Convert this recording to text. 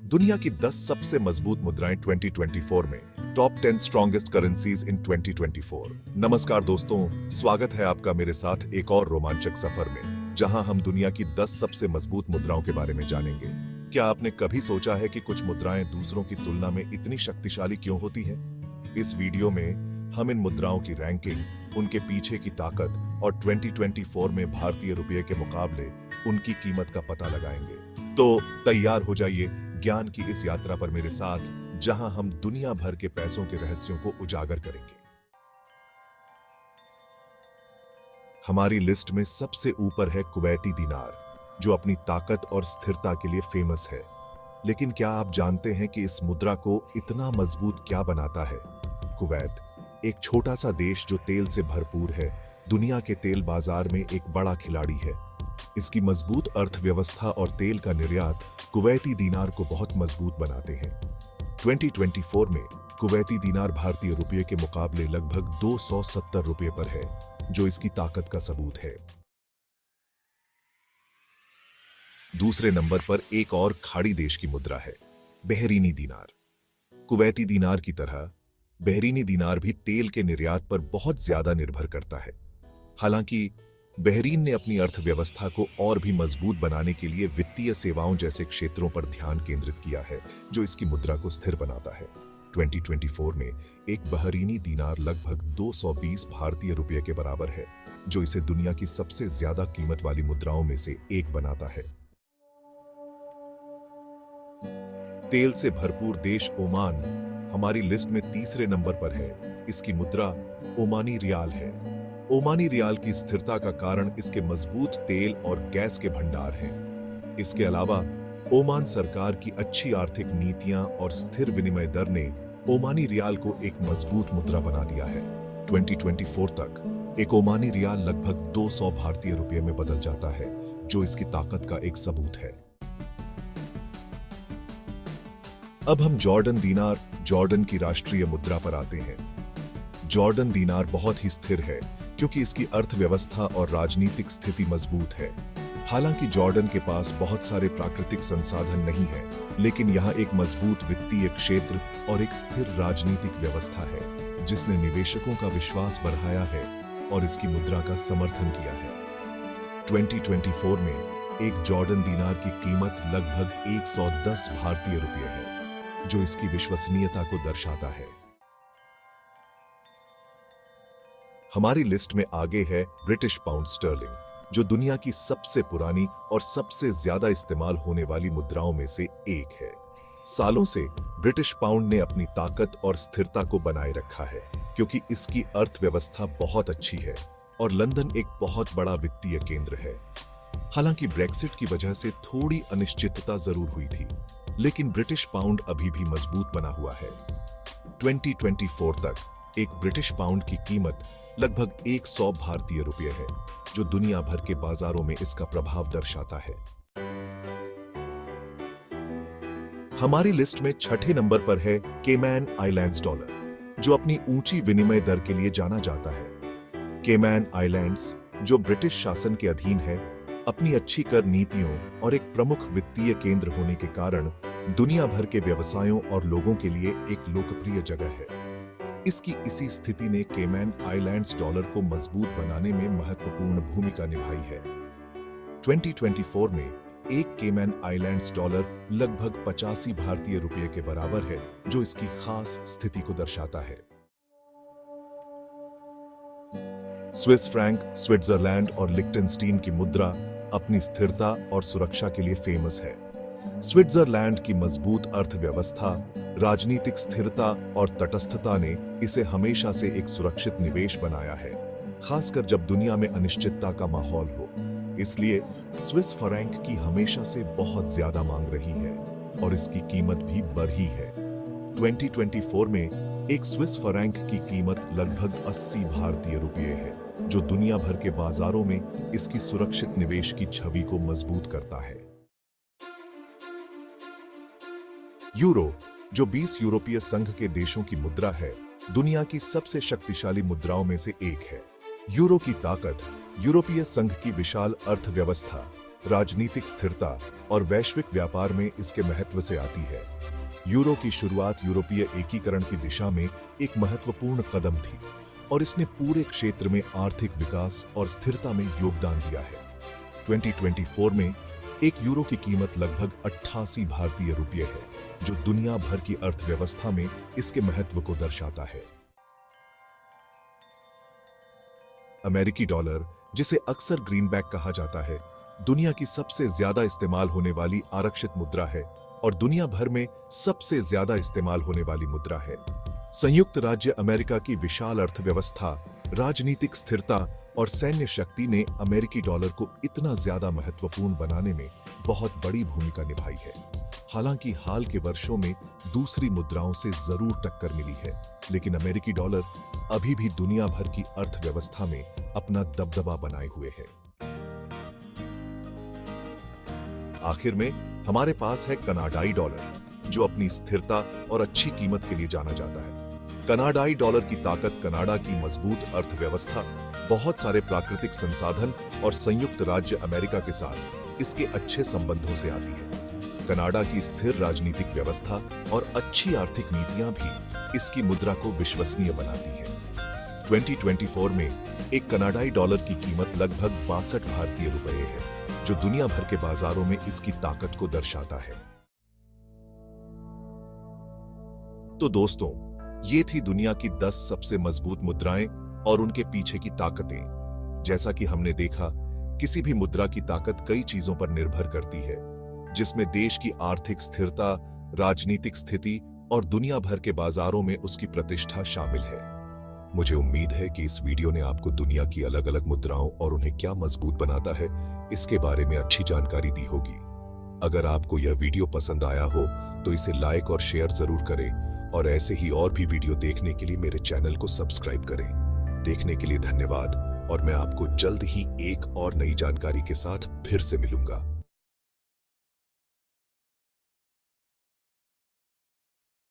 दुनिया की 10 सबसे मजबूत मुद्राएं 2024 में टॉप 10 स्ट्रॉन्गेस्ट करेंसीज इन 2024। नमस्कार दोस्तों, स्वागत है आपका मेरे साथ एक और रोमांचक सफर में, जहां हम दुनिया की 10 सबसे मजबूत मुद्राओं के बारे में जानेंगे। क्या आपने कभी सोचा है कि कुछ मुद्राएं दूसरों की तुलना में इतनी शक्तिशाली क्यों होती हैं? इस वीडियो में हम इन मुद्राओं की रैंकिंग, उनके पीछे की ताकत और 2024 में भारतीय रुपये के मुकाबले उनकी कीमत का पता लगाएंगे। तो तैयार हो जाइए ज्ञान की इस यात्रा पर मेरे साथ, जहां हम दुनिया भर के पैसों के रहस्यों को उजागर करेंगे। हमारी लिस्ट में सबसे ऊपर है कुवैती दीनार, जो अपनी ताकत और स्थिरता के लिए फेमस है। लेकिन क्या आप जानते हैं कि इस मुद्रा को इतना मजबूत क्या बनाता है? कुवैत एक छोटा सा देश जो तेल से भरपूर है, दुनिया के तेल बाजार में एक बड़ा खिलाड़ी है। इसकी मजबूत अर्थव्यवस्था और तेल का निर्यात कुवैती दीनार को बहुत मजबूत बनाते हैं। 2024 में कुवैती दीनार भारतीय रुपये के मुकाबले लगभग 270 रुपये पर है, जो इसकी ताकत का सबूत है। दूसरे नंबर पर एक और खाड़ी देश की मुद्रा है, बहरीनी दीनार। कुवैती दीनार की तरह बहरीनी दीनार भी तेल के निर्यात पर बहुत ज्यादा निर्भर करता है। हालांकि बहरीन ने अपनी अर्थव्यवस्था को और भी मजबूत बनाने के लिए वित्तीय सेवाओं जैसे क्षेत्रों पर ध्यान केंद्रित किया है, जो इसकी मुद्रा को स्थिर बनाता है। 2024 में एक बहरीनी दीनार लगभग 220 भारतीय रुपये के बराबर है, जो इसे दुनिया की सबसे ज्यादा कीमत वाली मुद्राओं में से एक बनाता है। तेल से भरपूर देश ओमान हमारी लिस्ट में तीसरे नंबर पर है। इसकी मुद्रा ओमानी रियाल है। ओमानी रियाल की स्थिरता का कारण इसके मजबूत तेल और गैस के भंडार हैं। इसके अलावा ओमान सरकार की अच्छी आर्थिक नीतियां और स्थिर विनिमय दर ने ओमानी रियाल को एक मजबूत मुद्रा बना दिया है। 2024 तक एक ओमानी रियाल लगभग 200 भारतीय रुपये में बदल जाता है, जो इसकी ताकत का एक सबूत है। अब हम जॉर्डन दीनार, जॉर्डन की राष्ट्रीय मुद्रा पर आते हैं। जॉर्डन दीनार बहुत ही स्थिर है, क्योंकि इसकी अर्थव्यवस्था और राजनीतिक स्थिति मजबूत है। हालांकि जॉर्डन के पास बहुत सारे प्राकृतिक संसाधन नहीं है, लेकिन यहाँ एक मजबूत वित्तीय क्षेत्र और एक स्थिर राजनीतिक व्यवस्था है, जिसने निवेशकों का विश्वास बढ़ाया है और इसकी मुद्रा का समर्थन किया है। 2024 में एक जॉर्डन दीनार की कीमत लगभग 110 भारतीय रुपये है, जो इसकी विश्वसनीयता को दर्शाता है। हमारी लिस्ट में आगे है ब्रिटिश पाउंड स्टर्लिंग, जो दुनिया की सबसे पुरानी और सबसे ज्यादा इस्तेमाल होने वाली मुद्राओं में से एक है। सालों से ब्रिटिश पाउंड ने अपनी ताकत और स्थिरता को बनाए रखा है, क्योंकि इसकी अर्थव्यवस्था बहुत अच्छी है और लंदन एक बहुत बड़ा वित्तीय केंद्र है। हालांकि ब्रेक्सिट की वजह से थोड़ी अनिश्चितता जरूर हुई थी, लेकिन ब्रिटिश पाउंड अभी भी मजबूत बना हुआ है। 2024 तक एक ब्रिटिश पाउंड की कीमत लगभग 100 भारतीय रुपये है, जो दुनिया भर के बाजारों में इसका प्रभाव दर्शाता है। हमारी लिस्ट में छठे नंबर पर है केमैन आइलैंड्स डॉलर, जो अपनी ऊंची विनिमय दर के लिए जाना जाता है। केमैन आइलैंड्स, जो ब्रिटिश शासन के अधीन है, अपनी अच्छी कर नीतियों और एक प्रमुख वित्तीय केंद्र होने के कारण दुनिया भर के व्यवसायों और लोगों के लिए एक लोकप्रिय जगह है। इसकी इसी स्थिति ने केमैन आइलैंड्स डॉलर को मजबूत बनाने में महत्वपूर्ण भूमिका निभाई है। 2024 में एक केमैन आइलैंड्स डॉलर लगभग 85 भारतीय रुपये के बराबर है, जो इसकी खास स्थिति को दर्शाता है। स्विस फ्रैंक, स्विट्जरलैंड और लिक्टेनस्टीन की मुद्रा अपनी स्थिरता और सुरक्षा के लिए फेमस है। स्विट्जरलैंड की मजबूत अर्थव्यवस्था, राजनीतिक स्थिरता और तटस्थता ने इसे हमेशा से एक सुरक्षित निवेश बनाया है, खासकर जब दुनिया में अनिश्चितता का माहौल हो। इसलिए स्विस फ्रैंक की हमेशा से बहुत ज्यादा मांग रही है और इसकी कीमत भी बढ़ी है। 2024 में एक स्विस फ्रैंक की कीमत लगभग 80 भारतीय रुपये है, जो दुनिया भर के बाजारों में इसकी सुरक्षित निवेश की छवि को मजबूत करता है। यूरो, जो 20 यूरोपीय संघ के देशों की मुद्रा है, दुनिया की सबसे शक्तिशाली मुद्राओं में से एक है। यूरो की ताकत, यूरोपीय संघ की विशाल अर्थव्यवस्था राजनीतिक स्थिरता और वैश्विक व्यापार में इसके महत्व से आती है। यूरो की शुरुआत यूरोपीय एकीकरण की दिशा में एक महत्वपूर्ण कदम थी और इसने पूरे क्षेत्र में आर्थिक विकास और स्थिरता में योगदान दिया है। 2024 में एक यूरो की कीमत लगभग 88 भारतीय रुपये है, जो दुनिया भर की अर्थव्यवस्था में इसके महत्व को दर्शाता है। अमेरिकी डॉलर, जिसे अक्सर ग्रीनबैक कहा जाता है, दुनिया की सबसे ज्यादा इस्तेमाल होने वाली आरक्षित मुद्रा है और दुनिया भर में सबसे ज्यादा इस्तेमाल होने वाली मुद्रा है। संयुक्त राज्य अमेरिका की विशाल अर्थव्यवस्था, राजनीतिक स्थिरता और सैन्य शक्ति ने अमेरिकी डॉलर को इतना ज्यादा महत्वपूर्ण बनाने में बहुत बड़ी भूमिका निभाई है। हालांकि हाल के वर्षों में दूसरी मुद्राओं से जरूर टक्कर मिली है, लेकिन अमेरिकी डॉलर अभी भी दुनिया भर की अर्थव्यवस्था में अपना दबदबा बनाए हुए है। आखिर में हमारे पास है कनाडाई डॉलर, जो अपनी स्थिरता और अच्छी कीमत के लिए जाना जाता है। कनाडाई डॉलर की ताकत कनाडा की मजबूत अर्थव्यवस्था, बहुत सारे प्राकृतिक संसाधन और संयुक्त राज्य अमेरिका के साथ इसके अच्छे संबंधों से आती है। कनाडा की स्थिर राजनीतिक व्यवस्था और अच्छी आर्थिक नीतियां भी इसकी मुद्रा को विश्वसनीय बनाती हैं। 2024 में एक कनाडाई डॉलर की कीमत लगभग 62 भारतीय रुपये है, जो दुनिया भर के बाजारों में इसकी ताकत को दर्शाता है। तो दोस्तों, ये थी दुनिया की 10 सबसे मजबूत मुद्राएं और उनके पीछे की ताकतें। जैसा कि हमने देखा, किसी भी मुद्रा की ताकत कई चीजों पर निर्भर करती है, जिसमें देश की आर्थिक स्थिरता, राजनीतिक स्थिति और दुनिया भर के बाजारों में उसकी प्रतिष्ठा शामिल है। मुझे उम्मीद है कि इस वीडियो ने आपको दुनिया की अलग-अलग मुद्राओं और उन्हें क्या मजबूत बनाता है, इसके बारे में अच्छी जानकारी दी होगी। अगर आपको यह वीडियो पसंद आया हो तो इसे लाइक और शेयर जरूर करें और ऐसे ही और भी वीडियो देखने के लिए मेरे चैनल को सब्सक्राइब करें। देखने के लिए धन्यवाद और मैं आपको जल्द ही एक और नई जानकारी के साथ फिर से मिलूंगा।